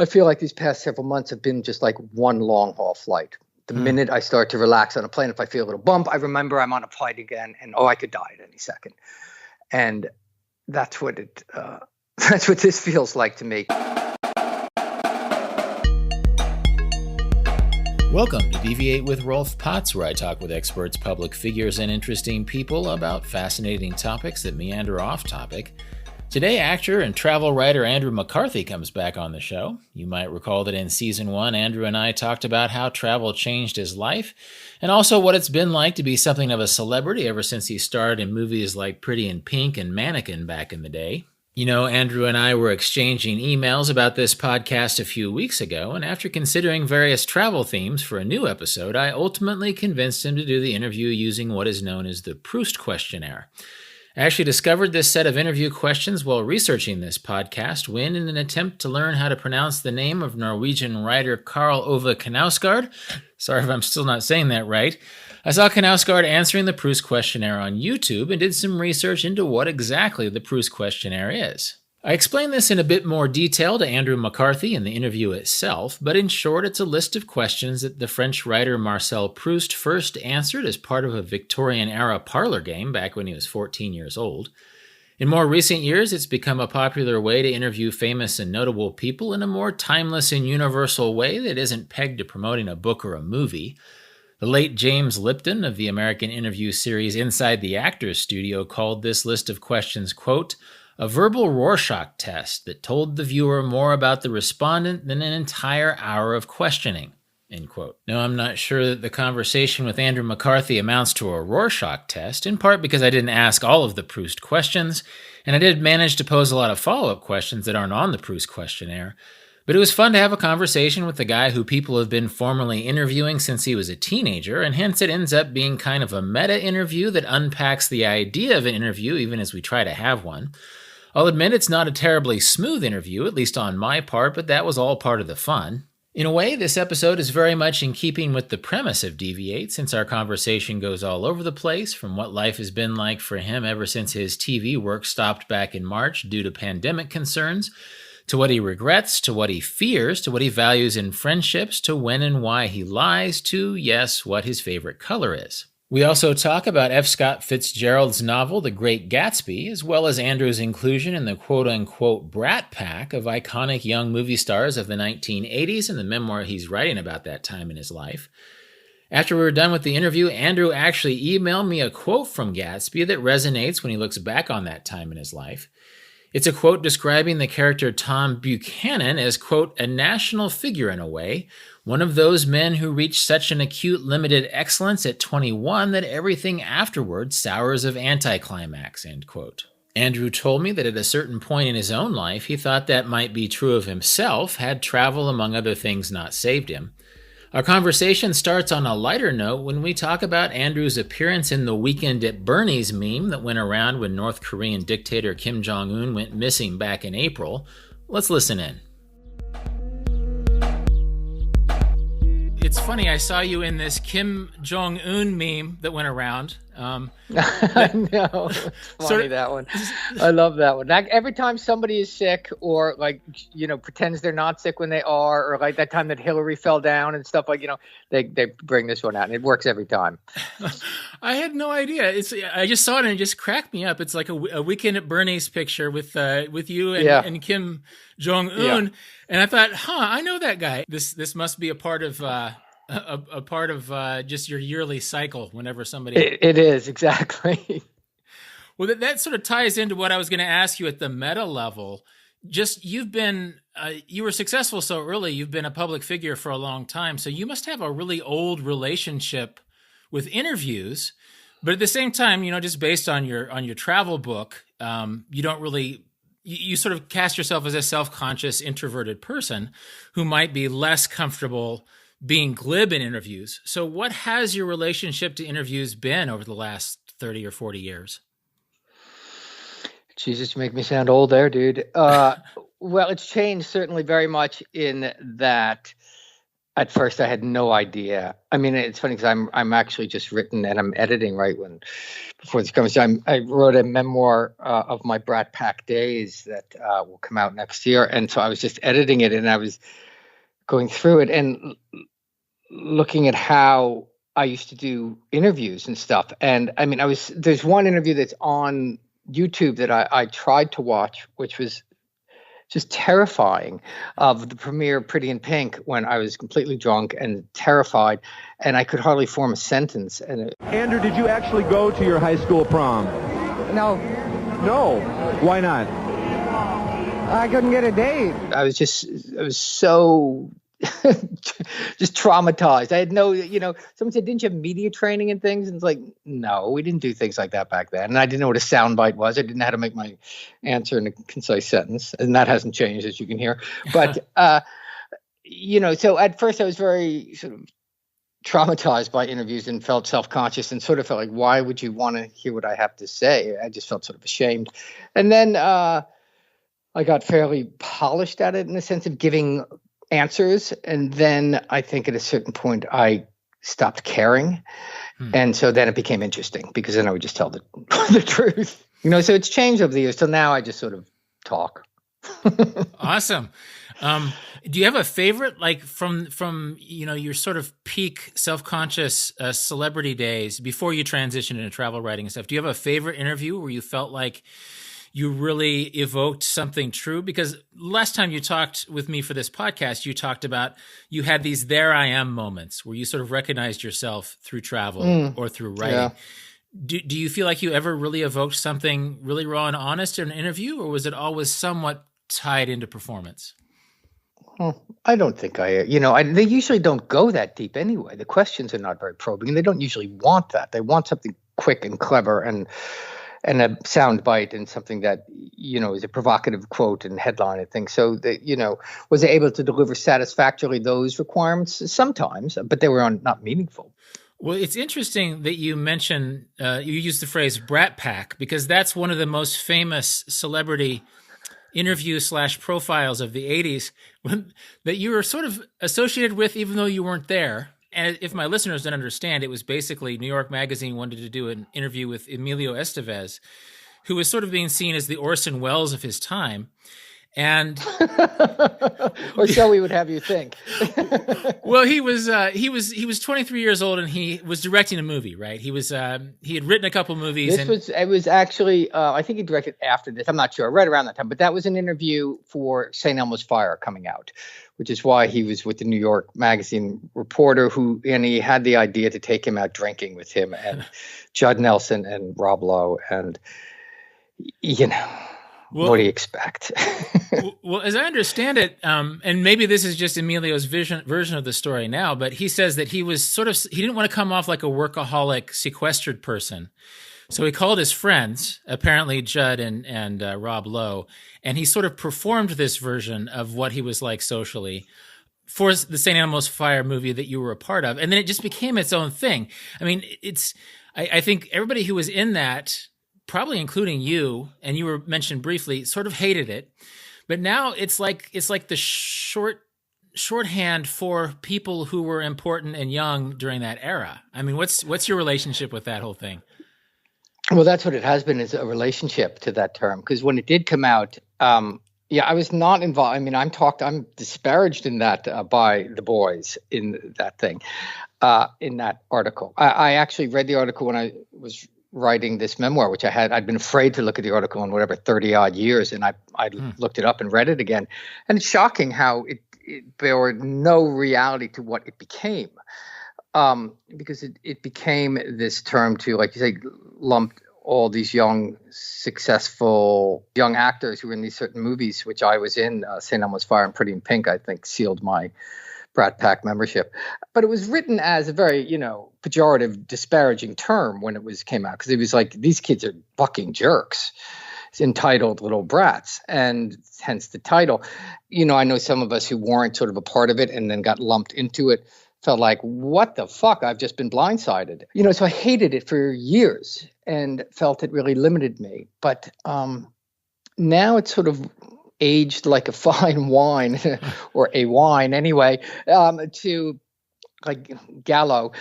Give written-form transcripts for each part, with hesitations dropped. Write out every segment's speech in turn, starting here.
I feel like these past several months have been just like one long haul flight. The minute I start to relax on a plane, if I feel a little bump, I remember I'm on a flight again, and I could die at any second. And that's what that's what this feels like to me. Welcome to Deviate with Rolf Potts, where I talk with experts, public figures, and interesting people about fascinating topics that meander off topic. Today, actor and travel writer Andrew McCarthy comes back on the show. You might recall that in Season 1, Andrew and I talked about how travel changed his life, and also what it's been like to be something of a celebrity ever since he starred in movies like Pretty in Pink and Mannequin back in the day. You know, Andrew and I were exchanging emails about this podcast a few weeks ago, and after considering various travel themes for a new episode, I ultimately convinced him to do the interview using what is known as the Proust Questionnaire. I actually discovered this set of interview questions while researching this podcast when, in an attempt to learn how to pronounce the name of Norwegian writer Karl Ove Knausgaard, sorry if I'm still not saying that right, I saw Knausgaard answering the Proust Questionnaire on YouTube and did some research into what exactly the Proust Questionnaire is. I explained this in a bit more detail to Andrew McCarthy in the interview itself, but in short, it's a list of questions that the French writer Marcel Proust first answered as part of a Victorian-era parlor game back when he was 14 years old. In more recent years, it's become a popular way to interview famous and notable people in a more timeless and universal way that isn't pegged to promoting a book or a movie. The late James Lipton of the American interview series Inside the Actors Studio called this list of questions, quote, a verbal Rorschach test that told the viewer more about the respondent than an entire hour of questioning, end quote. Now, I'm not sure that the conversation with Andrew McCarthy amounts to a Rorschach test, in part because I didn't ask all of the Proust questions, and I did manage to pose a lot of follow-up questions that aren't on the Proust Questionnaire. But it was fun to have a conversation with the guy who people have been formally interviewing since he was a teenager, and hence it ends up being kind of a meta interview that unpacks the idea of an interview even as we try to have one. I'll admit it's not a terribly smooth interview, at least on my part, but that was all part of the fun. In a way, this episode is very much in keeping with the premise of Deviate, since our conversation goes all over the place, from what life has been like for him ever since his TV work stopped back in March due to pandemic concerns, to what he regrets, to what he fears, to what he values in friendships, to when and why he lies, to, yes, what his favorite color is. We also talk about F. Scott Fitzgerald's novel, The Great Gatsby, as well as Andrew's inclusion in the quote-unquote Brat Pack of iconic young movie stars of the 1980s and the memoir he's writing about that time in his life. After we were done with the interview, Andrew actually emailed me a quote from Gatsby that resonates when he looks back on that time in his life. It's a quote describing the character Tom Buchanan as, quote, a national figure in a way, one of those men who reach such an acute limited excellence at 21 that everything afterward sours of anticlimax, end quote. Andrew told me that at a certain point in his own life, he thought that might be true of himself had travel, among other things, not saved him. Our conversation starts on a lighter note when we talk about Andrew's appearance in the Weekend at Bernie's meme that went around when North Korean dictator Kim Jong-un went missing back in April. Let's listen in. It's funny, I saw you in this Kim Jong-un meme that went around. I know. It's funny, that one. I love that one. Every time somebody is sick or pretends they're not sick when they are, or like that time that Hillary fell down and stuff they bring this one out and it works every time. I had no idea. I just saw it and it just cracked me up. It's like a Weekend at Bernie's picture with you and Kim Jong-un. Yeah. And I thought, I know that guy. This must be a part of just your yearly cycle whenever somebody... It is, exactly. Well, that sort of ties into what I was going to ask you at the meta level. Just, you were successful so early, you've been a public figure for a long time, so you must have a really old relationship with interviews, but at the same time, just based on your travel book, you don't really... You sort of cast yourself as a self-conscious, introverted person who might be less comfortable being glib in interviews. So what has your relationship to interviews been over the last 30 or 40 years? Jesus, you make me sound old there, dude. Well, it's changed certainly very much in that At first, I had no idea. I mean, it's funny because I'm actually just written and I'm editing before this conversation. I wrote a memoir of my Brat Pack days that will come out next year, and so I was just editing it, and I was going through it and looking at how I used to do interviews and stuff. And I mean, there's one interview that's on YouTube that I tried to watch, which was just terrifying, of the premiere Pretty in Pink, when I was completely drunk and terrified, and I could hardly form a sentence. Andrew, did you actually go to your high school prom? No. No? Why not? I couldn't get a date. I was so just traumatized. I had someone said, didn't you have media training and things? And it's like, no, we didn't do things like that back then. And I didn't know what a soundbite was. I didn't know how to make my answer in a concise sentence. And that hasn't changed, as you can hear. But, so at first I was very sort of traumatized by interviews and felt self-conscious and sort of felt like, why would you want to hear what I have to say? I just felt sort of ashamed. And then I got fairly polished at it in the sense of giving answers, and then I think at a certain point I stopped caring, and so then it became interesting because then I would just tell the truth, So it's changed over the years. So now I just sort of talk. Awesome. Do you have a favorite, like from your sort of peak self-conscious celebrity days before you transitioned into travel writing and stuff? Do you have a favorite interview where you felt like you really evoked something true? Because last time you talked with me for this podcast, you talked about you had these there I am moments where you sort of recognized yourself through travel or through writing. Yeah. Do you feel like you ever really evoked something really raw and honest in an interview, or was it always somewhat tied into performance? I don't think they usually don't go that deep anyway. The questions are not very probing, and they don't usually want that. They want something quick and clever and a sound bite and something that, is a provocative quote and headline and things. So that, was able to deliver satisfactorily those requirements sometimes, but they were not meaningful. Well, it's interesting that you mention, you use the phrase Brat Pack, because that's one of the most famous celebrity interview / profiles of the 80s that you were sort of associated with, even though you weren't there. And if my listeners don't understand, it was basically New York Magazine wanted to do an interview with Emilio Estevez, who was sort of being seen as the Orson Welles of his time. And or so we would have you think. Well, he was 23 years old and he was directing a movie, right? He had written a couple movies. It was actually I think he directed after this. I'm not sure. Right around that time, but that was an interview for St. Elmo's Fire coming out, which is why he was with the New York Magazine reporter and he had the idea to take him out drinking with him and Judd Nelson and Rob Lowe and what do you expect? Well, as I understand it, and maybe this is just Emilio's version of the story now, but he says that he didn't want to come off like a workaholic, sequestered person. So he called his friends, apparently Judd and Rob Lowe, and he sort of performed this version of what he was like socially for the St. Elmo's Fire movie that you were a part of. And then it just became its own thing. I mean, I think everybody who was in that, probably including you, and you were mentioned briefly, sort of hated it. But now it's like the shorthand for people who were important and young during that era. I mean, what's your relationship with that whole thing? Well, that's what it has been, is a relationship to that term. Because when it did come out, I was not involved. I mean, I'm disparaged in that by the boys in that thing, in that article. I actually read the article when I was writing this memoir, which I'd been afraid to look at the article in whatever 30 odd years. And I looked it up and read it again. And it's shocking how it bore no reality to what it became. Because it became this term to, like you say, lumped all these young, successful young actors who were in these certain movies, which I was in. St. Elmo's Fire and Pretty in Pink, I think, sealed my Brat Pack membership. But it was written as a very, pejorative, disparaging term when it came out, because it was like, these kids are fucking jerks. It's entitled little brats, and hence the title. I know some of us who weren't sort of a part of it and then got lumped into it felt like, what the fuck? I've just been blindsided. So I hated it for years and felt it really limited me. But now it's sort of aged like a fine wine, or a wine anyway, to like Gallo.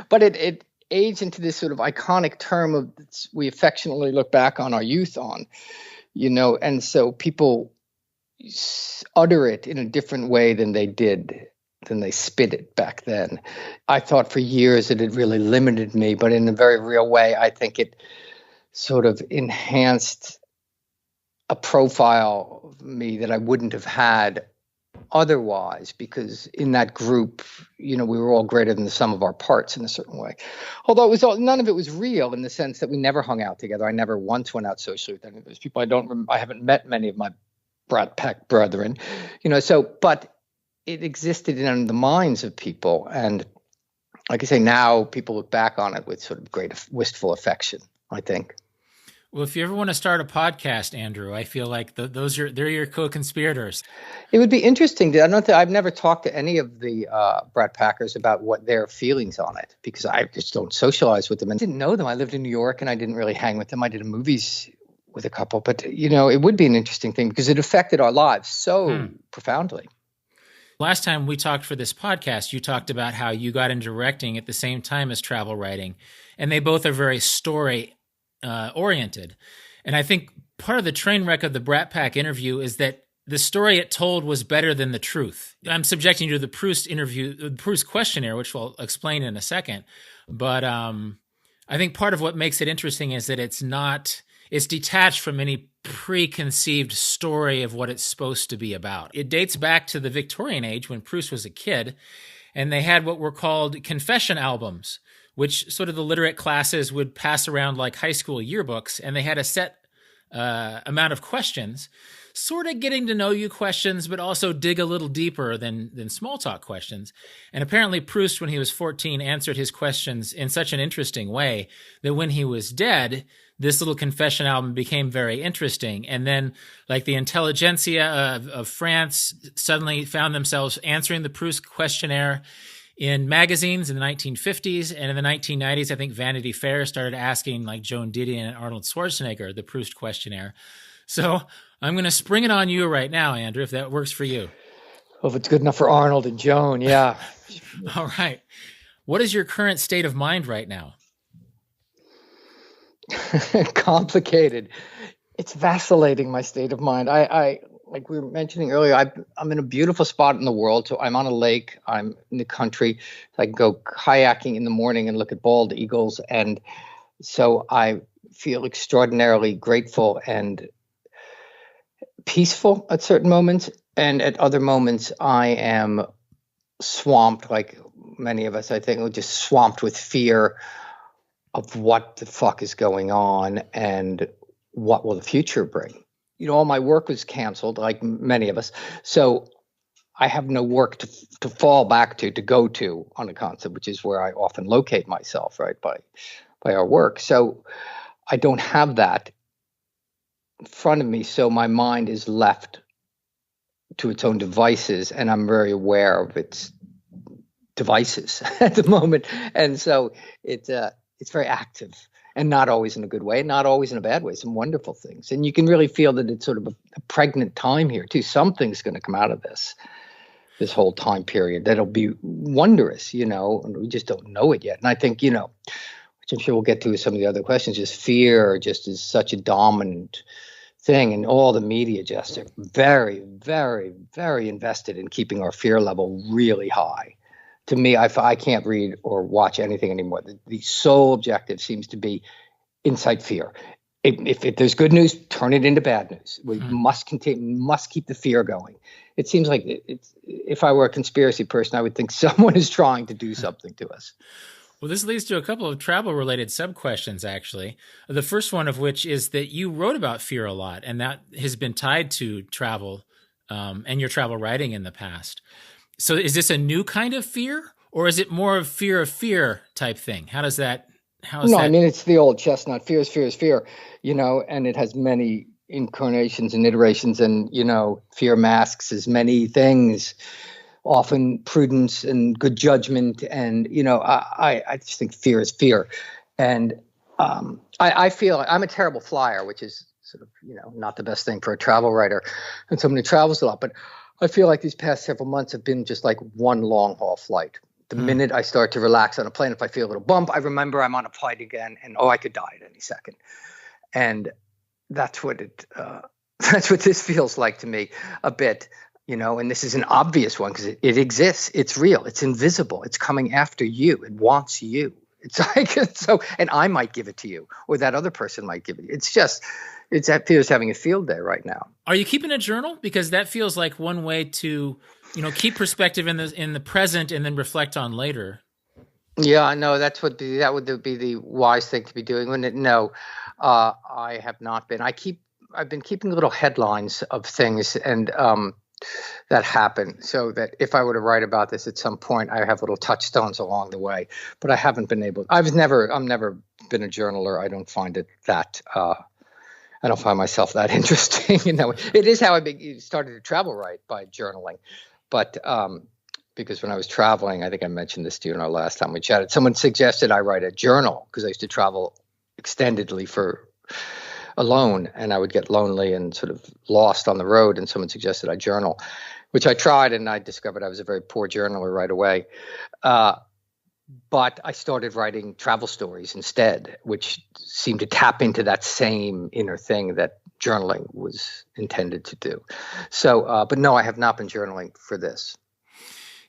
But it aged into this sort of iconic term of we affectionately look back on our youth on, and so people utter it in a different way than they spit it back then. I thought for years that it really limited me, but in a very real way, I think it sort of enhanced a profile of me that I wouldn't have had otherwise, because in that group, we were all greater than the sum of our parts in a certain way. Although none of it was real, in the sense that we never hung out together. I never once went out socially with any of those people. I haven't met many of my Brat Pack brethren, but it existed in the minds of people. And like I say, now people look back on it with sort of great wistful affection, I think. Well, if you ever want to start a podcast, Andrew, I feel like they're your co-conspirators. It would be interesting. I've never talked to any of the Brat Packers about what their feelings on it, because I just don't socialize with them and didn't know them. I lived in New York and I didn't really hang with them. I did movies with a couple, but it would be an interesting thing because it affected our lives so profoundly. Last time we talked for this podcast, you talked about how you got into directing at the same time as travel writing, and they both are very story oriented. And I think part of the train wreck of the Brat Pack interview is that the story it told was better than the truth. I'm subjecting you to the Proust Questionnaire, which we'll explain in a second. But I think part of what makes it interesting is that it's detached from any preconceived story of what it's supposed to be about. It dates back to the Victorian age when Proust was a kid, and they had what were called confession albums, which sort of the literate classes would pass around like high school yearbooks, and they had a set amount of questions, sort of getting to know you questions, but also dig a little deeper than small talk questions. And apparently Proust, when he was 14, answered his questions in such an interesting way that when he was dead, this little confession album became very interesting. And then, like, the intelligentsia of France suddenly found themselves answering the Proust Questionnaire in magazines in the 1950s. And in the 1990s, I think Vanity Fair started asking, like, Joan Didion and Arnold Schwarzenegger the Proust Questionnaire. So I'm going to spring it on you right now, Andrew, if that works for you. Well, if it's good enough for Arnold and Joan, yeah. All right. What is your current state of mind right now? Complicated. It's vacillating, my state of mind. I like we were mentioning earlier, I'm in a beautiful spot in the world. So I'm on a lake. I'm in the country. I can go kayaking in the morning and look at bald eagles. And so I feel extraordinarily grateful and peaceful at certain moments. And at other moments, I am swamped, like many of us, I think, just swamped with fear of what the fuck is going on and what will the future bring. All my work was canceled, like many of us. So I have no work to fall back to go to on a concert, which is where I often locate myself, right, by our work. So I don't have that in front of me. So my mind is left to its own devices, and I'm very aware of its devices at the moment. And so it's very active, and not always in a good way, not always in a bad way, some wonderful things. And you can really feel that it's sort of a pregnant time here too. Something's going to come out of this whole time period that'll be wondrous, and we just don't know it yet. And I think, which I'm sure we'll get to with some of the other questions, just fear just is such a dominant thing. And all the media just are very, very, very invested in keeping our fear level really high. To me, I can't read or watch anything anymore. The sole objective seems to be incite fear. If there's good news, turn it into bad news. We must keep the fear going. It seems like if I were a conspiracy person, I would think someone is trying to do something to us. Well, this leads to a couple of travel-related sub-questions, actually. The first one of which is that you wrote about fear a lot, and that has been tied to travel and your travel writing in the past. So is this a new kind of fear, or is it more of fear type thing? How is that? I mean, it's the old chestnut. Fear is fear, and it has many incarnations and iterations, and, fear masks as many things, often prudence and good judgment. And, I just think fear is fear. And I feel I'm a terrible flyer, which is sort of, not the best thing for a travel writer and someone who travels a lot. But I feel like these past several months have been just like one long haul flight. The minute I start to relax on a plane, if I feel a little bump, I remember I'm on a flight again, and I could die at any second. And that's what that's what this feels like to me a bit, and this is an obvious one because it exists. It's real. It's invisible. It's coming after you. It wants you. It's like, so, and I might give it to you, or that other person might give it. It feels having a field day right now. Are you keeping a journal? Because that feels like one way to, keep perspective in the present and then reflect on later. Yeah, I know that would be the wise thing to be doing, wouldn't it? No, I have not been. I've been keeping little headlines of things and that happen, so that if I were to write about this at some point, I have little touchstones along the way. But I haven't been able. I'm never been a journaler. I don't find it that. I don't find myself that interesting. It is how I started to travel write, by journaling, but because when I was traveling, I think I mentioned this to you last time we chatted. Someone suggested I write a journal because I used to travel extendedly alone, and I would get lonely and sort of lost on the road. And someone suggested I journal, which I tried, and I discovered I was a very poor journaler right away. But I started writing travel stories instead, which seemed to tap into that same inner thing that journaling was intended to do. So, but no, I have not been journaling for this.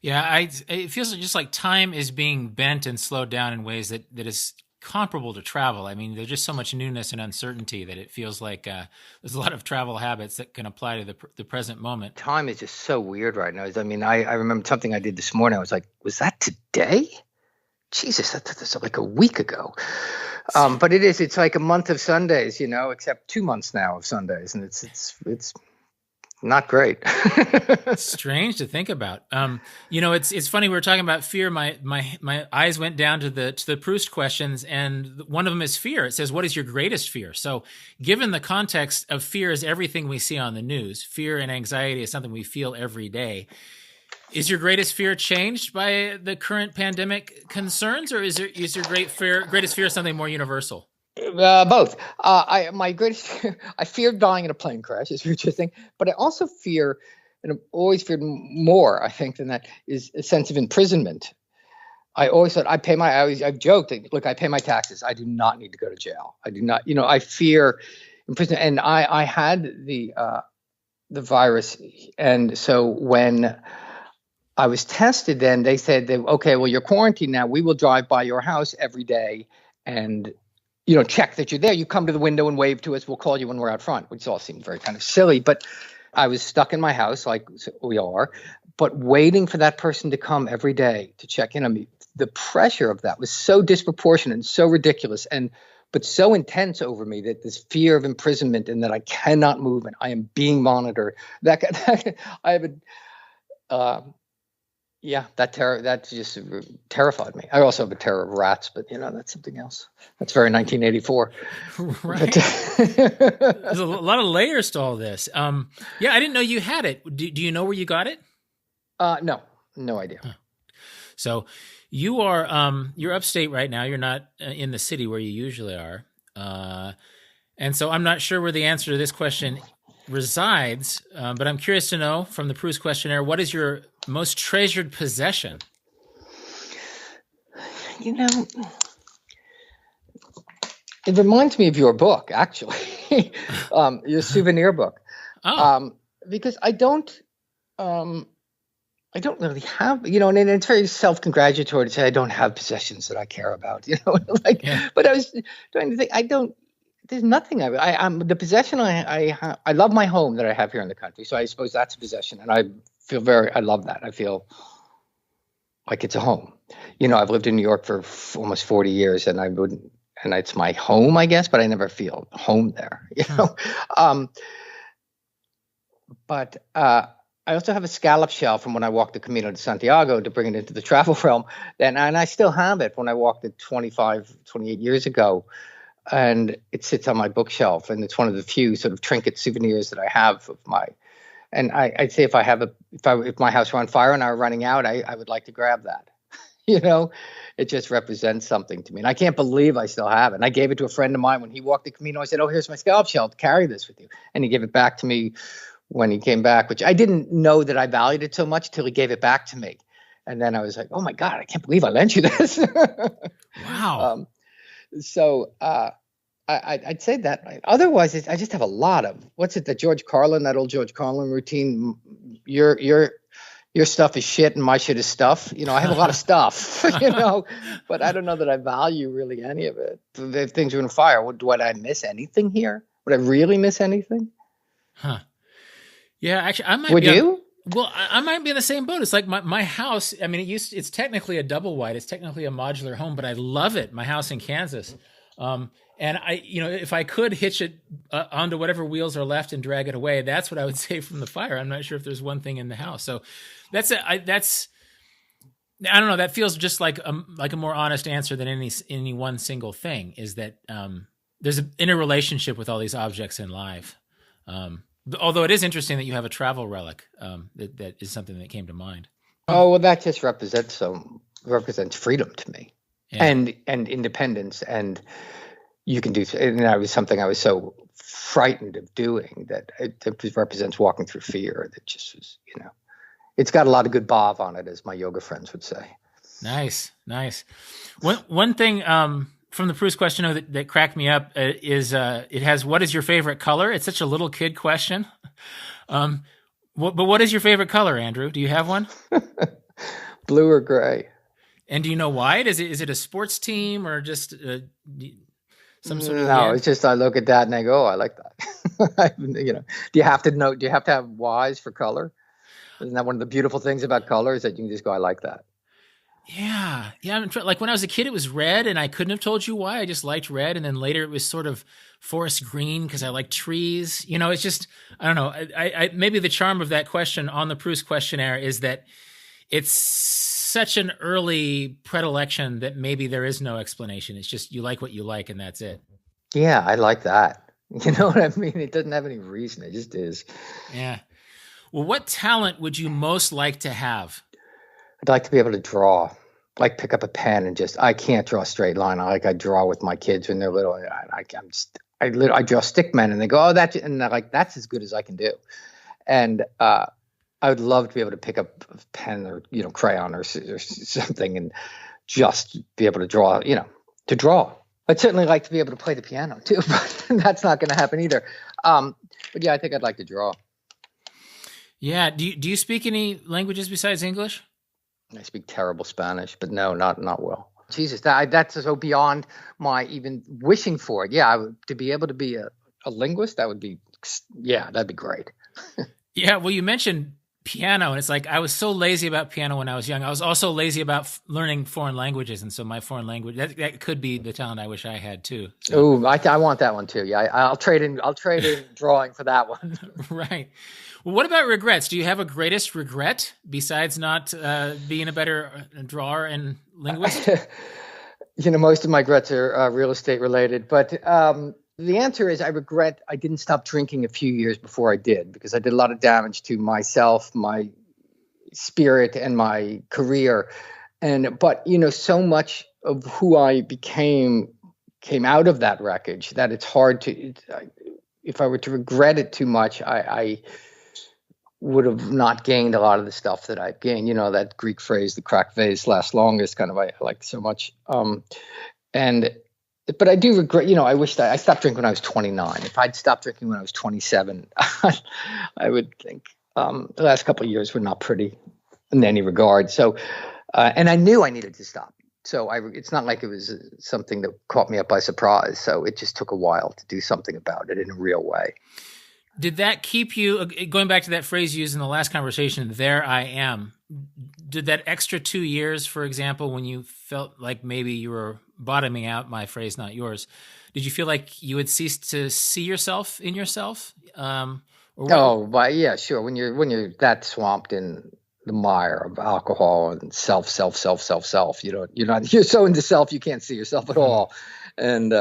Yeah, it feels just like time is being bent and slowed down in ways that is comparable to travel. I mean, there's just so much newness and uncertainty that it feels like there's a lot of travel habits that can apply to the present moment. Time is just so weird right now. I mean, I remember something I did this morning. I was like, was that today? Jesus, that's like a week ago. But it's like a month of Sundays, except 2 months now of Sundays. And it's not great. It's strange to think about. It's funny. We were talking about fear. My eyes went down to the Proust questions, and one of them is fear. It says, "What is your greatest fear?" So, given the context of fear is everything we see on the news, fear and anxiety is something we feel every day. Is your greatest fear changed by the current pandemic concerns, or is your greatest fear something more universal? Both. My greatest fear, I fear dying in a plane crash, is interesting, but I also fear, and I've always feared more, I think, than that, is a sense of imprisonment. I always thought I've joked, look, I pay my taxes. I do not need to go to jail. I do not, I fear imprisonment. And I had the virus. And so when I was tested, then they said, okay, well, you're quarantined now. We will drive by your house every day and, check that you're there. You come to the window and wave to us. We'll call you when we're out front, which all seemed very kind of silly. But I was stuck in my house like we are, but waiting for that person to come every day to check in on me. The pressure of that was so disproportionate and so ridiculous, but so intense over me, that this fear of imprisonment and that I cannot move and I am being monitored. That I have that just terrified me. I also have a terror of rats, but that's something else. That's very 1984. Right. There's a lot of layers to all this. I didn't know you had it. Do you know where you got it? No idea. Huh. So you are you're upstate right now. You're not in the city where you usually are, and so I'm not sure where the answer to this question resides. But I'm curious to know from the Proust Questionnaire, what is your most treasured possession? It reminds me of your book, actually, your souvenir book. Oh. Because I don't really have, and it's very self-congratulatory to say I don't have possessions that I care about, But I was trying to think, there's nothing. I'm the possession I love my home that I have here in the country. So I suppose that's a possession, and I love that. I feel like it's a home. I've lived in New York for almost 40 years, and and it's my home, I guess, but I never feel home there, But I also have a scallop shell from when I walked the Camino de Santiago to bring it into the travel realm. And I still have it when I walked it 28 years ago. And it sits on my bookshelf. And it's one of the few sort of trinket souvenirs that I have of and I'd say if my house were on fire and I were running out, I would like to grab that. You know, it just represents something to me. And I can't believe I still have it. And I gave it to a friend of mine when he walked the Camino. I said, oh, here's my scalp shell. Carry this with you. And he gave it back to me when he came back, which I didn't know that I valued it so much till he gave it back to me. And then I was like, oh, my God, I can't believe I lent you this. Wow. I'd say that. Otherwise, I just have a lot of, what's it, that old George Carlin routine, your stuff is shit and my shit is stuff. You know, I have a lot of stuff, you know, but I don't know that I value really any of it. If things are in fire, would I miss anything here? Would I really miss anything? Huh. Yeah, actually, I might. Would you? Well, I might be in the same boat. It's like my house. I mean, it's technically a double wide. It's technically a modular home, but I love it. My house in Kansas. And if I could hitch it onto whatever wheels are left and drag it away, that's what I would save from the fire. I'm not sure if there's one thing in the house. So I don't know. That feels just like a more honest answer than any one single thing, is that there's an interrelationship with all these objects in life. Although it is interesting that you have a travel relic. That is something that came to mind. Oh, well, that just represents freedom to me, Yeah. and independence, and you can do. And that was something I was so frightened of doing, that it represents walking through fear. That just was, you know, it's got a lot of good bhav on it, as my yoga friends would say. Nice. One thing from the Proust Questionnaire that cracked me up is it has, what is your favorite color? It's such a little kid question. But what is your favorite color, Andrew? Do you have one? Blue or gray. And do you know why? Is it a sports team or just some sort of? No, it's just I look at that and I go, oh, I like that. You know, do you have to have whys for color? Isn't that one of the beautiful things about color, is that you can just go, I like that? Yeah. Like when I was a kid, it was red, and I couldn't have told you why. I just liked red, and then later it was sort of forest green because I like trees. You know, it's just, I don't know. I maybe the charm of that question on the Proust Questionnaire is that it's such an early predilection that maybe there is no explanation. It's just you like what you like, and that's it. Yeah, I like that. You know what I mean? It doesn't have any reason. It just is. Yeah. Well, what talent would you most like to have? I'd like to be able to draw, like pick up a pen and I can't draw a straight line. I draw with my kids when they're little. I draw stick men, and they go, oh, and they're like, that's as good as I can do. And I would love to be able to pick up a pen or, you know, crayon or something and just be able to draw, you know, to draw. I'd certainly like to be able to play the piano too, but that's not going to happen either. But yeah, I think I'd like to draw. Yeah. Do you speak any languages besides English? I speak terrible Spanish, but no, not well. Jesus, that's so beyond my even wishing for it. Yeah, to be able to be a linguist, that'd be great. Yeah, well, you mentioned piano, and it's like I was so lazy about piano when I was young. I was also lazy about learning foreign languages, and so my foreign language, that could be the talent I wish I had too. So. Oh, I want that one too. Yeah, I'll trade in drawing for that one. Right. Well, what about regrets? Do you have a greatest regret besides not being a better drawer and linguist? You know, most of my regrets are real estate related, but the answer is I regret I didn't stop drinking a few years before I did, because I did a lot of damage to myself, my spirit, and my career. But you know, so much of who I became came out of that wreckage that it's hard to. If I were to regret it too much, I would have not gained a lot of the stuff that I've gained. You know, that Greek phrase, the cracked vase lasts longest, kind of, I like so much. But I do regret, you know, I wish that I stopped drinking when I was 29. If I'd stopped drinking when I was 27, I would think the last couple of years were not pretty in any regard. So, and I knew I needed to stop. So it's not like it was something that caught me up by surprise. So it just took a while to do something about it in a real way. Did that keep you, going back to that phrase used in the last conversation, there I am, did that extra 2 years, for example, when you felt like maybe you were bottoming out, my phrase, not yours, did you feel like you had ceased to see yourself in yourself? But yeah, sure. When you're that swamped in the mire of alcohol and self, you're so into self, you can't see yourself at all. And,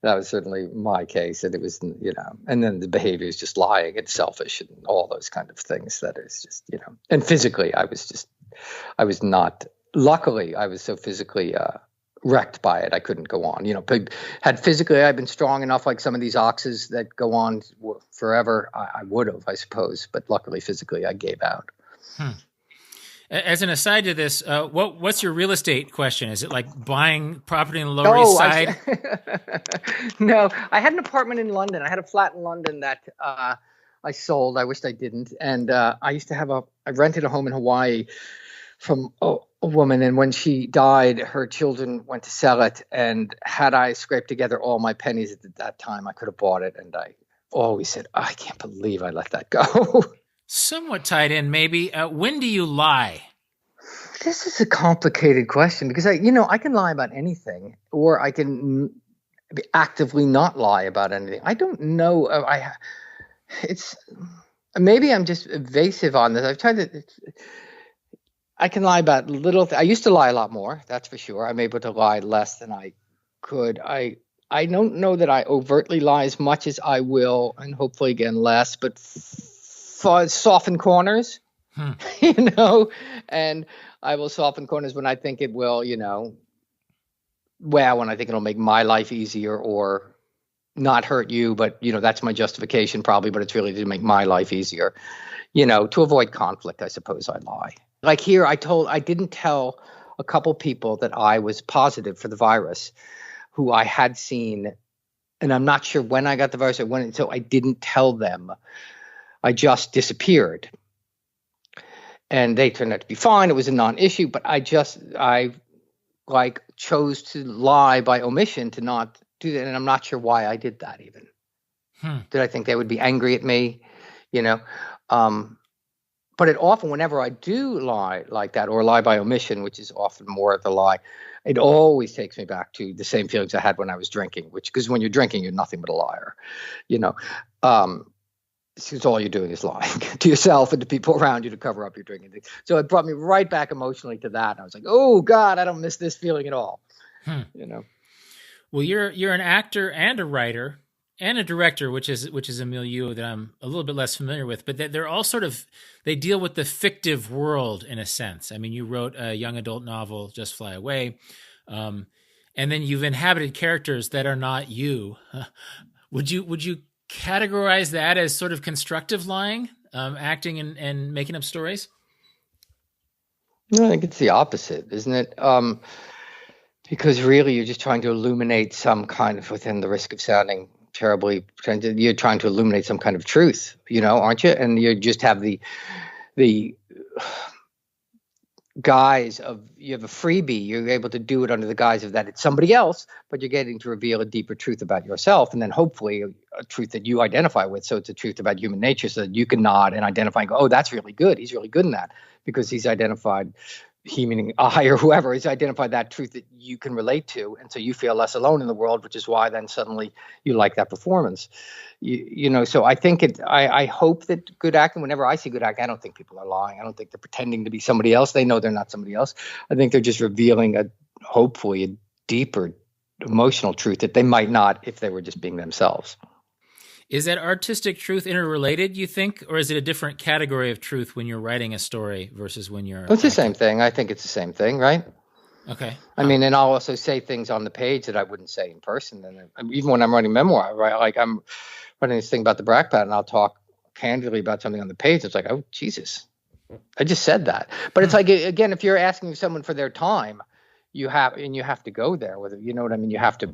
that was certainly my case. And it was, you know, and then the behavior is just lying and selfish and all those kind of things that is just, you know, and physically I was not luckily, I was so physically wrecked by it, I couldn't go on. Had physically I'd been strong enough, like some of these oxes that go on forever, I would have, I suppose. But luckily, physically, I gave out. As an aside to this, what's your real estate question? Is it like buying property in the Lower East Side? No, I had an apartment in London. I had a flat in London that I sold. I wished I didn't. And I used to have I rented a home in Hawaii from a woman. And when she died, her children went to sell it. And had I scraped together all my pennies at that time, I could have bought it. And I always said, I can't believe I let that go. Somewhat tied in, maybe. When do you lie? This is a complicated question because I can lie about anything, or I can actively not lie about anything. I don't know. Maybe I'm just evasive on this. I've tried to. I can lie about little. I used to lie a lot more. That's for sure. I'm able to lie less than I could. I don't know that I overtly lie as much as I will, and hopefully again less, but soften corners. And I will soften corners when I think it will, when I think it'll make my life easier or not hurt you, but that's my justification probably, but it's really to make my life easier, to avoid conflict. I suppose I lie. Like here, I didn't tell a couple people that I was positive for the virus who I had seen, and I'm not sure when I got the virus or when, so I didn't tell them. I just disappeared. And they turned out to be fine. It was a non-issue, but I chose to lie by omission to not do that. And I'm not sure why I did that even. Did I think they would be angry at me? But it often, whenever I do lie like that or lie by omission, which is often more of the lie, it always takes me back to the same feelings I had when I was drinking, because when you're drinking, you're nothing but a liar, Because all you're doing is lying to yourself and to people around you to cover up your drinking. So it brought me right back emotionally to that. And I was like, oh God, I don't miss this feeling at all. Well, you're an actor and a writer and a director, which is Emilio, that I'm a little bit less familiar with, but they're all they deal with the fictive world in a sense. I mean, you wrote a young adult novel, Just Fly Away. And then you've inhabited characters that are not you. Would you categorize that as sort of constructive lying, acting and making up stories? No, I think it's the opposite, isn't it? Because really you're just trying to illuminate some kind of, within the risk of sounding terribly, you're trying to illuminate some kind of truth, aren't you? And you just have the guise of, you have a freebie, you're able to do it under the guise of that it's somebody else, but you're getting to reveal a deeper truth about yourself, and then hopefully a truth that you identify with. So it's a truth about human nature, so that you can nod and identify and go, oh, that's really good. He's really good in that, because he's identified, he meaning I or whoever, has identified that truth that you can relate to, and so you feel less alone in the world, which is why then suddenly you like that performance. So I think I hope that good acting, whenever I see good acting, I don't think people are lying. I don't think they're pretending to be somebody else. They know they're not somebody else. I think they're just revealing hopefully a deeper emotional truth that they might not if they were just being themselves. Is that artistic truth interrelated, you think, or is it a different category of truth when you're writing a story versus when you're... It's the same thing. I think it's the same thing, right? Okay. I mean, and I'll also say things on the page that I wouldn't say in person. And even when I'm writing memoir, right? Like I'm writing this thing about the Brat Pack, and I'll talk candidly about something on the page. It's like, oh, Jesus, I just said that. But it's like, again, if you're asking someone for their time, you have to go there with it. You know what I mean? You have to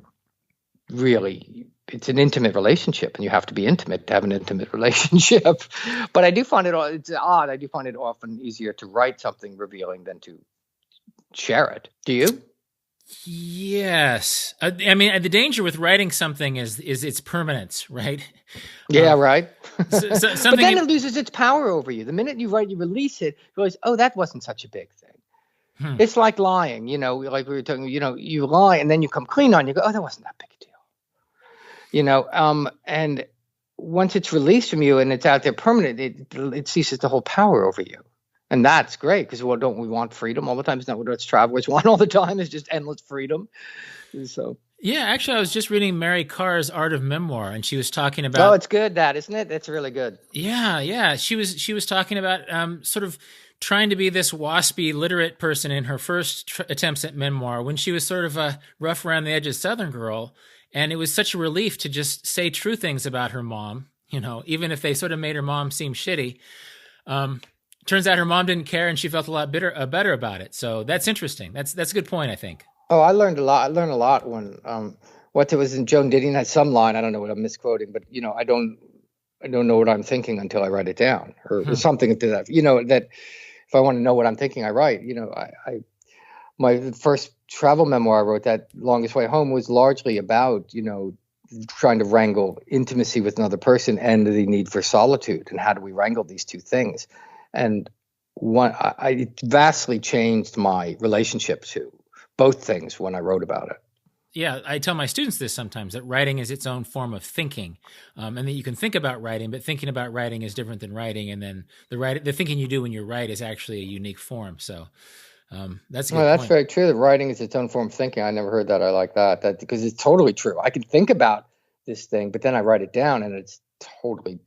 really... It's an intimate relationship, and you have to be intimate to have an intimate relationship. But I do find it's odd. I do find it often easier to write something revealing than to share it. Do you? Yes. I mean, the danger with writing something is its permanence, right? Yeah, right. But then it loses its power over you. The minute you write, you release it, you realize, oh, that wasn't such a big thing. It's like lying, like we were talking, you lie and then you come clean on, you go, oh, that wasn't that big a deal. And once it's released from you and it's out there permanent, it ceases to hold power over you. And that's great, because don't we want freedom all the time? Isn't that what us travelers want all the time, is just endless freedom? So Yeah, actually, I was just reading Mary Karr's Art of Memoir, and she was talking Oh, about. it's good, that, isn't it? It's really good. Yeah. She was talking about sort of trying to be this waspy, literate person in her first attempts at memoir when she was sort of a rough around the edges Southern girl, and it was such a relief to just say true things about her mom. Even if they sort of made her mom seem shitty. Turns out her mom didn't care, and she felt a lot better about it. So that's interesting. That's a good point, I think. Oh, I learned a lot. I learned a lot when what there was in Joan Didion had some line. I don't know what I'm misquoting, but I don't know what I'm thinking until I write it down, or something to that. That if I want to know what I'm thinking, I write. I my first travel memoir I wrote, That Longest Way Home, was largely about trying to wrangle intimacy with another person and the need for solitude, and how do we wrangle these two things. And it vastly changed my relationship to both things when I wrote about it. Yeah, I tell my students this sometimes, that writing is its own form of thinking, and that you can think about writing, but thinking about writing is different than writing, and then the thinking you do when you write is actually a unique form. So that's a good that's point. very true. That writing is its own form of thinking. I never heard that. I like that because it's totally true. I can think about this thing, but then I write it down, and it's totally.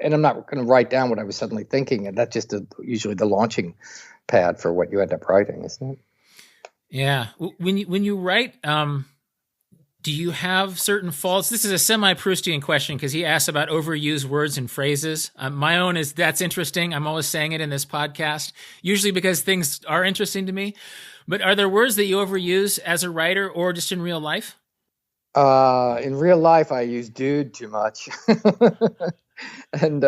And I'm not going to write down what I was suddenly thinking, and that's just usually the launching pad for what you end up writing, isn't it? Yeah. When you write, do you have certain faults? This is a semi-Proustian question because he asks about overused words and phrases. My own is, that's interesting. I'm always saying it in this podcast, usually because things are interesting to me. But are there words that you overuse as a writer or just in real life? In real life, I use dude too much. And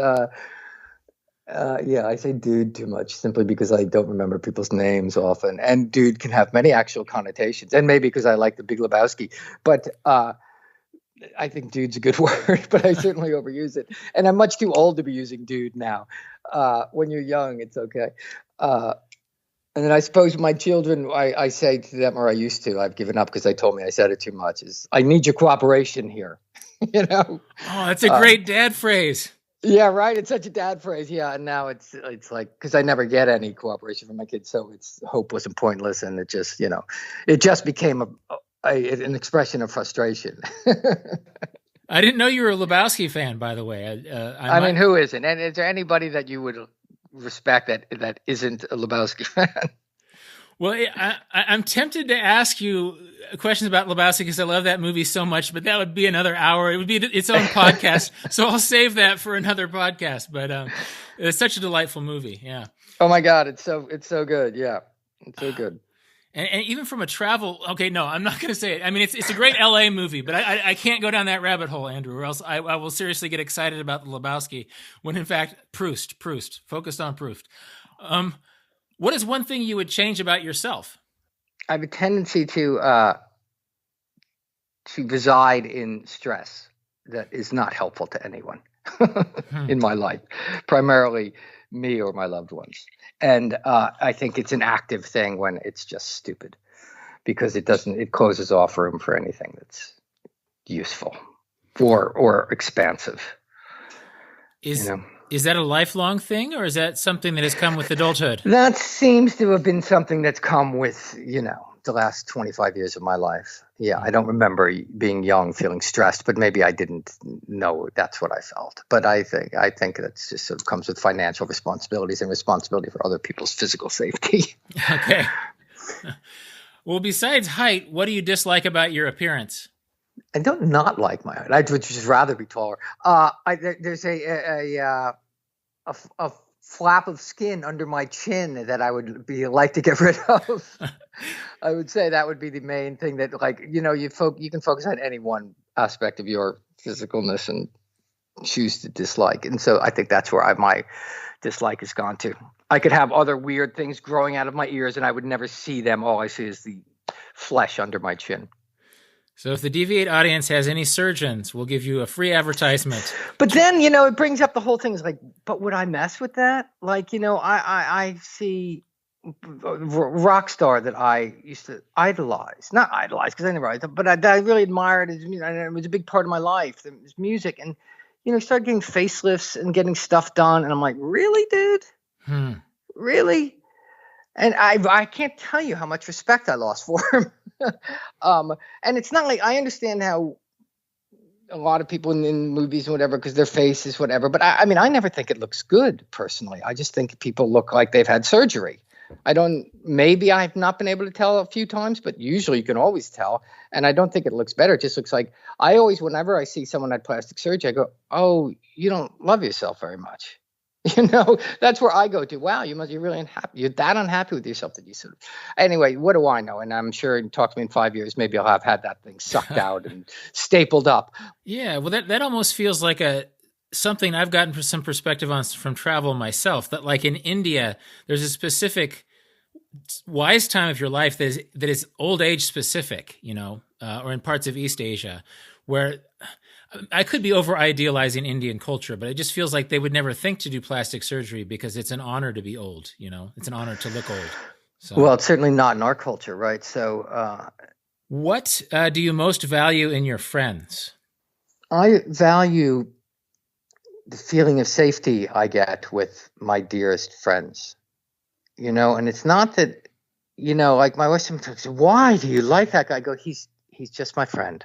I say dude too much simply because I don't remember people's names often. And dude can have many actual connotations. And maybe because I like The Big Lebowski. But I think dude's a good word, but I certainly overuse it. And I'm much too old to be using dude now. When you're young, it's okay. And then I suppose my children, I say to them, or I used to, I've given up because they told me I said it too much, is I need your cooperation here. Oh, that's a great dad phrase. Yeah, right. It's such a dad phrase. Yeah, and now it's like, because I never get any cooperation from my kids, so it's hopeless and pointless, and it just became an expression of frustration. I didn't know you were a Lebowski fan, by the way. I mean, who isn't? And is there anybody that you would respect that isn't a Lebowski fan? Well, I'm tempted to ask you questions about Lebowski because I love that movie so much, but that would be another hour. It would be its own podcast. So I'll save that for another podcast. But it's such a delightful movie. Yeah. Oh my God. It's so good. Yeah. It's so good. And even from a travel, okay, no, I'm not going to say it. I mean, it's a great LA movie, but I can't go down that rabbit hole, Andrew, or else I will seriously get excited about the Lebowski when in fact, Proust, focused on Proust. What is one thing you would change about yourself? I have a tendency to reside in stress that is not helpful to anyone in my life, primarily me or my loved ones. And I think it's an active thing when it's just stupid, because it closes off room for anything that's useful or expansive. Is that a lifelong thing, or is that something that has come with adulthood? That seems to have been something that's come with, the last 25 years of my life. Yeah, I don't remember being young feeling stressed, but maybe I didn't know that's what I felt. But I think that's just sort of comes with financial responsibilities and responsibility for other people's physical safety. Okay. Well, besides height, what do you dislike about your appearance? I don't not like my height. I'd just rather be taller. There's a flap of skin under my chin that I would like to get rid of. I would say that would be the main thing that, you can focus on any one aspect of your physicalness and choose to dislike. And so I think that's where my dislike has gone to. I could have other weird things growing out of my ears and I would never see them. All I see is the flesh under my chin. So if the Deviate audience has any surgeons, we'll give you a free advertisement. But then, it brings up the whole thing. Is like, but would I mess with that? Like, I see a rock star that I used to idolize. Not idolize, because I never idolized, but I really admired his music. It was a big part of my life, his music. And, started getting facelifts and getting stuff done. And I'm like, really, dude? Really? And I can't tell you how much respect I lost for him. And it's not like I understand how a lot of people in movies and whatever, because their face is whatever. But I mean, I never think it looks good personally. I just think people look like they've had surgery. Maybe I've not been able to tell a few times, but usually you can always tell. And I don't think it looks better. It just looks like whenever I see someone had plastic surgery, I go, oh, you don't love yourself very much. That's where I go to. Wow, you're really unhappy. You're that unhappy with yourself that you sort of. Anyway, what do I know? And I'm sure you talk to me in 5 years, maybe I'll have had that thing sucked out and stapled up. Yeah, well, that almost feels like something I've gotten some perspective on from travel myself. That like in India, there's a specific wise time of your life that is old age specific, or in parts of East Asia, where I could be over idealizing Indian culture, but it just feels like they would never think to do plastic surgery because it's an honor to be old. It's an honor to look old. So. Well, it's certainly not in our culture, right? So, what do you most value in your friends? I value the feeling of safety I get with my dearest friends. And it's not that, like my wife sometimes says, why do you like that guy? I go, he's just my friend.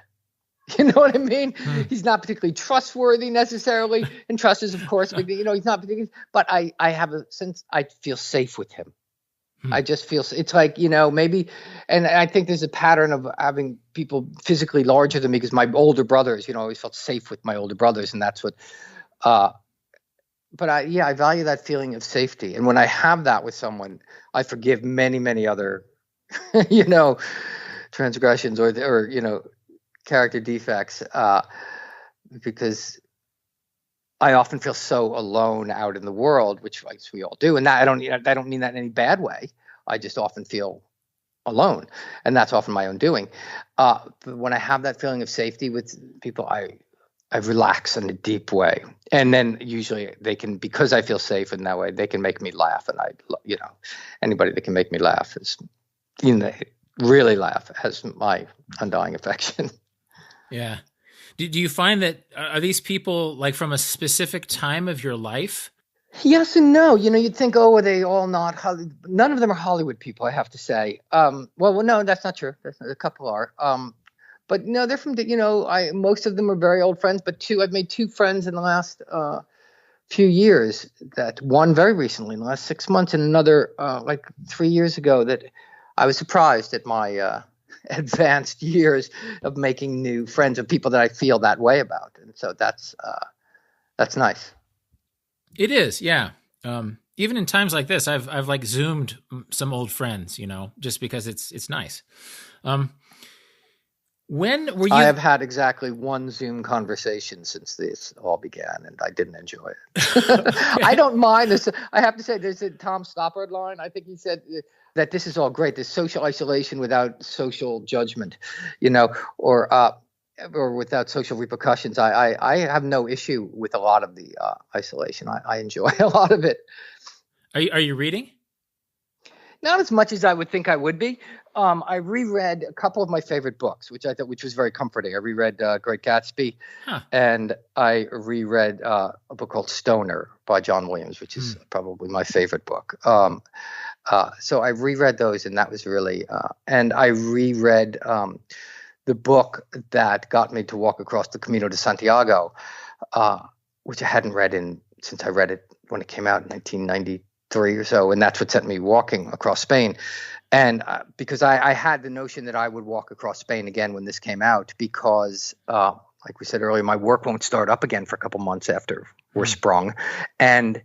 You know what I mean? He's not particularly trustworthy necessarily, and trust is, of course, but, he's not particularly. But I have a sense I feel safe with him. I just feel it's like maybe, and I think there's a pattern of having people physically larger than me because my older brothers, I always felt safe with my older brothers, and that's what. But I value that feeling of safety, and when I have that with someone, I forgive many, many other, transgressions or character defects, because I often feel so alone out in the world, which we all do, and that I don't mean that in any bad way. I just often feel alone, and that's often my own doing. But when I have that feeling of safety with people, I relax in a deep way, and then usually they can, because I feel safe in that way, they can make me laugh, and anybody that can make me laugh is, really laugh has my undying affection. Yeah. Do you find that are these people like from a specific time of your life? Yes and no. You'd think, oh, are they all not Hollywood? None of them are Hollywood people, I have to say. Well, no, that's not true. A couple are. But no, they're from, most of them are very old friends, but I've made two friends in the last few years, that one very recently in the last 6 months, and another like 3 years ago, that I was surprised at my advanced years of making new friends of people that I feel that way about. And so that's nice. It is. Yeah. Even in times like this, I've like Zoomed some old friends, just because it's nice. When were you? I have had exactly one Zoom conversation since this all began, and I didn't enjoy it. I don't mind this. I have to say, there's a Tom Stoppard line. I think he said that this is all great. This social isolation without social judgment, or without social repercussions. I have no issue with a lot of the isolation. I enjoy a lot of it. Are you reading? Not as much as I would think I would be. I reread a couple of my favorite books, which was very comforting. I reread Great Gatsby, and I reread a book called Stoner by John Williams, which is probably my favorite book. So I reread those, and that was really and I reread the book that got me to walk across the Camino de Santiago, which I hadn't read since I read it when it came out in 1993 or so, and that's what sent me walking across Spain. And because I had the notion that I would walk across Spain again when this came out, because like we said earlier, my work won't start up again for a couple months after we're sprung, and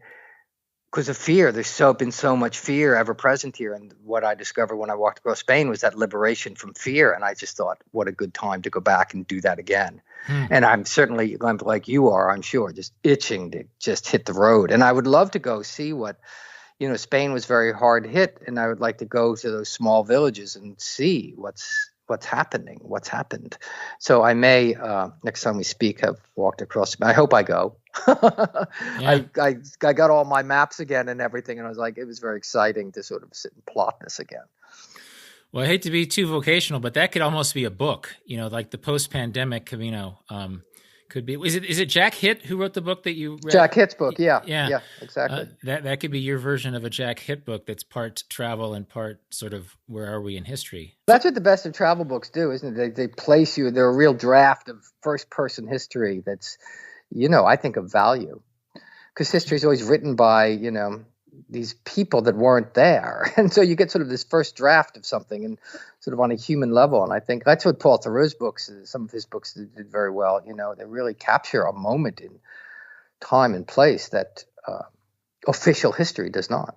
because of fear, there's been so much fear ever present here. And what I discovered when I walked across Spain was that liberation from fear. And I just thought, what a good time to go back and do that again. And I'm like you are, I'm sure, just itching to just hit the road. And I would love to go see what, Spain was very hard hit. And I would like to go to those small villages and see what's happened. So I may, next time we speak, have walked across. I hope I go. Yeah. I got all my maps again and everything, and I was like, it was very exciting to sort of sit and plot this again. Well, I hate to be too vocational, but that could almost be a book, like the post-pandemic Camino Could be. Is it Jack Hitt who wrote the book that you read? Jack Hitt's book, yeah, exactly. That could be your version of a Jack Hitt book that's part travel and part sort of where are we in history. That's what the best of travel books do, isn't it? They place you. They're a real draft of first person history. That's, I think of value, because history is always written by these people that weren't there, and so you get sort of this first draft of something, and sort of on a human level. And I think that's what Paul Theroux's books, some of his books did very well. They really capture a moment in time and place that official history does not.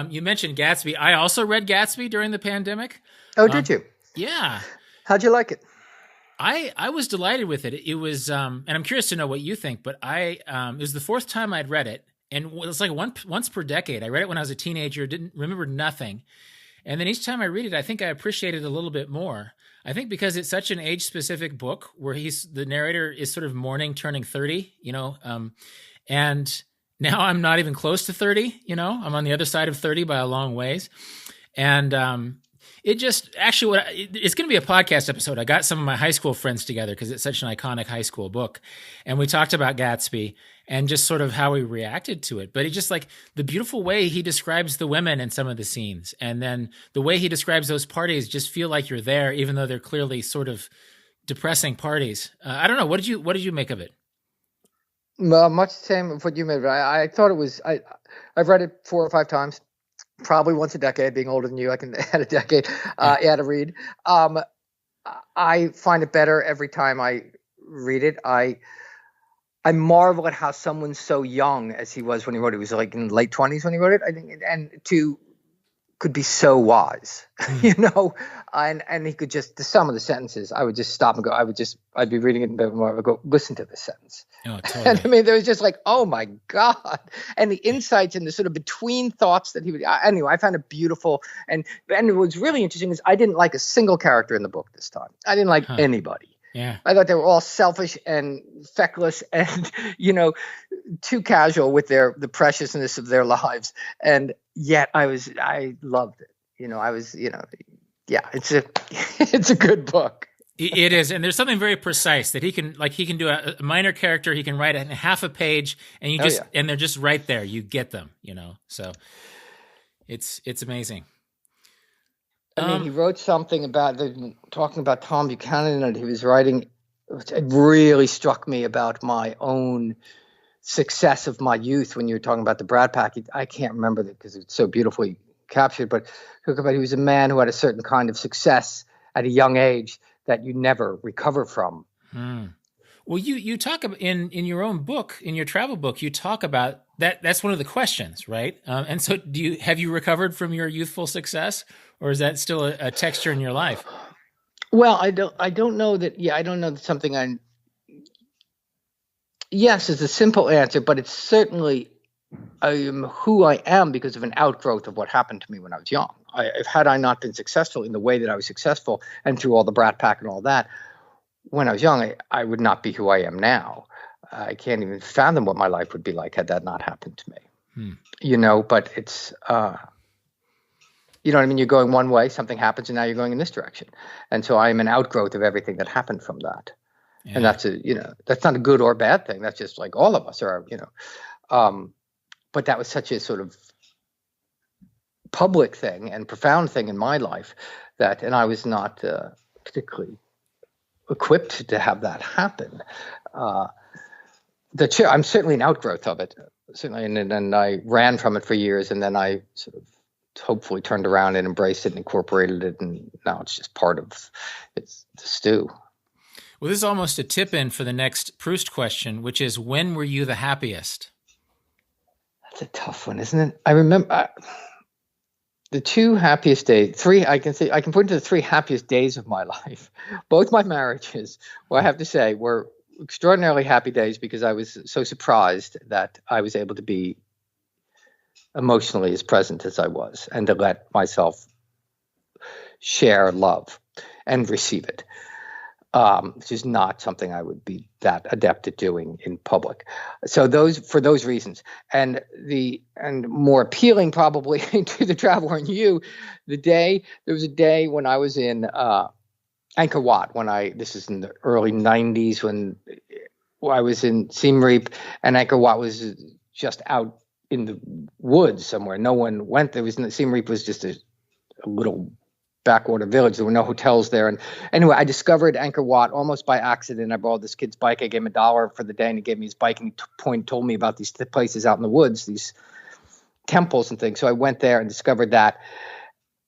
You mentioned Gatsby. I also read Gatsby during the pandemic. Oh, did you? Yeah. How'd you like it? I was delighted with it. It was, and I'm curious to know what you think, but it was the fourth time I'd read it. And it was like once per decade. I read it when I was a teenager, didn't remember nothing. And then each time I read it, I think I appreciate it a little bit more. I think because it's such an age-specific book where the narrator is sort of mourning turning 30, and now I'm not even close to 30, I'm on the other side of 30 by a long ways. And it just actually, it's going to be a podcast episode. I got some of my high school friends together because it's such an iconic high school book. And we talked about Gatsby and just sort of how we reacted to it. But it's just like the beautiful way he describes the women in some of the scenes. And then the way he describes those parties just feel like you're there, even though they're clearly sort of depressing parties. I don't know. What did you make of it? Well, much the same of what you made. I thought it was, I've read it 4 or 5 times. Probably once a decade. Being older than you, I can add a decade, add a read. I find it better every time I read it. I marvel at how someone so young as he was when he wrote it, he was like in the late 20s when he wrote it, I think, and could be so wise, and he could just, some of the sentences, I would just stop and go, I'd be reading it in bed more, I would go, listen to this sentence. Oh, totally. And I mean, there was just like, oh my God. And the insights and the sort of between thoughts that he would, anyway, I found it beautiful. And what was really interesting is I didn't like a single character in the book this time. I didn't like anybody. Yeah. I thought they were all selfish and feckless and, too casual with the preciousness of their lives. And yet I loved it. It's a good book. It is. And there's something very precise that he can do a minor character. He can write it in half a page and and they're just right there. You get them, so it's amazing. I mean, he wrote something about talking about Tom Buchanan, and he was writing. It really struck me about my own success of my youth. When you were talking about the Brat Pack, I can't remember that because it's so beautifully captured. But talk about he was a man who had a certain kind of success at a young age that you never recover from. Well, you talk about in your own book, in your travel book, you talk about that. That's one of the questions, right? And so, have you recovered from your youthful success, or is that still a texture in your life? Well, I don't know that. Yeah, I don't know that something yes, is a simple answer, but it's certainly I am who I am because of an outgrowth of what happened to me when I was young. Had I not been successful in the way that I was successful, and through all the Brat Pack and all that, when I was young, I would not be who I am now. I can't even fathom what my life would be like had that not happened to me. But it's, you know what I mean? You're going one way, something happens, and now you're going in this direction. And so I am an outgrowth of everything that happened from that. Yeah. And that's that's not a good or bad thing. That's just like all of us are, but that was such a sort of public thing and profound thing in my life and I was not particularly equipped to have that happen. I'm certainly an outgrowth of it, certainly, and I ran from it for years, and then I sort of hopefully turned around and embraced it and incorporated it, and now it's just part of it's the stew. Well, this is almost a tip-in for the next Proust question, which is, when were you the happiest? That's a tough one, isn't it? I remember the 2 happiest days, I can point to the 3 happiest days of my life. Both my marriages, I have to say, were extraordinarily happy days because I was so surprised that I was able to be emotionally as present as I was and to let myself share love and receive it. Which is not something I would be that adept at doing in public. So for those reasons, and more appealing probably to the traveler and you, there was a day when I was in Angkor Wat this is in the early 90s when I was in Siem Reap, and Angkor Wat was just out in the woods somewhere. No one went there. Siem Reap was just a little backwater village. There were no hotels there. And anyway, I discovered Angkor Wat almost by accident. I borrowed this kid's bike. I gave him $1 for the day, and he gave me his bike and told me about these places out in the woods, these temples and things. So I went there and discovered that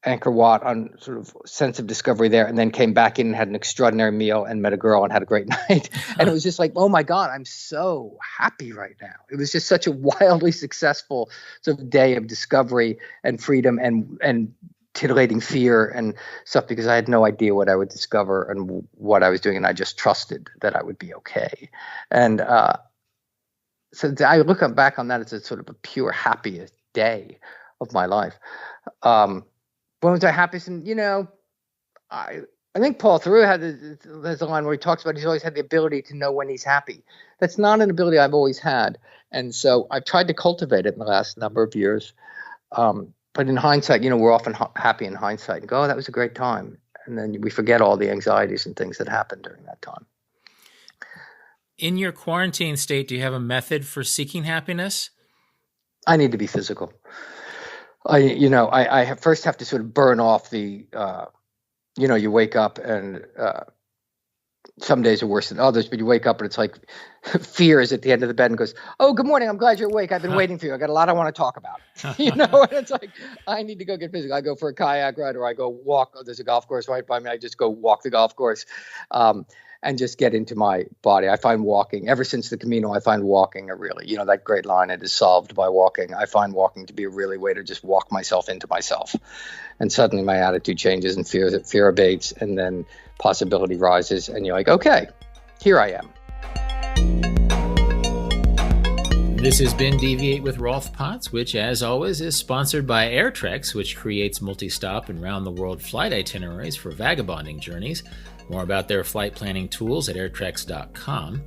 Angkor Wat on sort of sense of discovery there, and then came back in and had an extraordinary meal and met a girl and had a great night. And it was just like, oh my God, I'm so happy right now. It was just such a wildly successful sort of day of discovery and freedom and titillating fear and stuff, because I had no idea what I would discover and what I was doing, and I just trusted that I would be okay. And so I look back on that as a sort of a pure happiest day of my life. When was I happiest? And, I think Paul Theroux has a line where he talks about he's always had the ability to know when he's happy. That's not an ability I've always had. And so I've tried to cultivate it in the last number of years. But in hindsight, we're often happy in hindsight and go, oh, that was a great time. And then we forget all the anxieties and things that happened during that time. In your quarantine state, do you have a method for seeking happiness? I need to be physical. I first have to sort of burn off the, you wake up and some days are worse than others, but you wake up and it's like fear is at the end of the bed and goes, oh, good morning. I'm glad you're awake. I've been waiting for you. I got a lot I want to talk about. And it's like, I need to go get physical. I go for a kayak ride, or I go walk. There's a golf course right by me. I just go walk the golf course and just get into my body. I find walking, ever since the Camino, I find walking a really, that great line, it is solved by walking. I find walking to be a really way to just walk myself into myself. And suddenly my attitude changes and fear abates, and then possibility rises, and you're like, okay, here I am. This has been Deviate with Rolf Potts, which, as always, is sponsored by AirTrex, which creates multi-stop and round-the-world flight itineraries for vagabonding journeys. More about their flight planning tools at airtrex.com.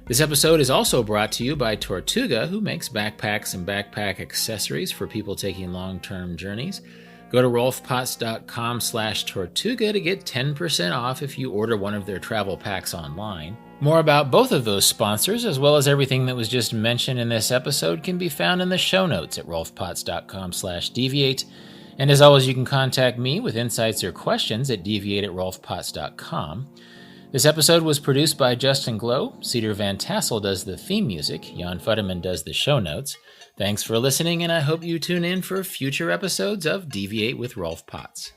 This episode is also brought to you by Tortuga, who makes backpacks and backpack accessories for people taking long-term journeys. Go to rolfpotts.com/Tortuga to get 10% off if you order one of their travel packs online. More about both of those sponsors, as well as everything that was just mentioned in this episode, can be found in the show notes at rolfpotts.com/deviate. And as always, you can contact me with insights or questions at deviate@rolfpotts.com. This episode was produced by Justin Glow. Cedar Van Tassel does the theme music. Jan Futterman does the show notes. Thanks for listening, and I hope you tune in for future episodes of Deviate with Rolf Potts.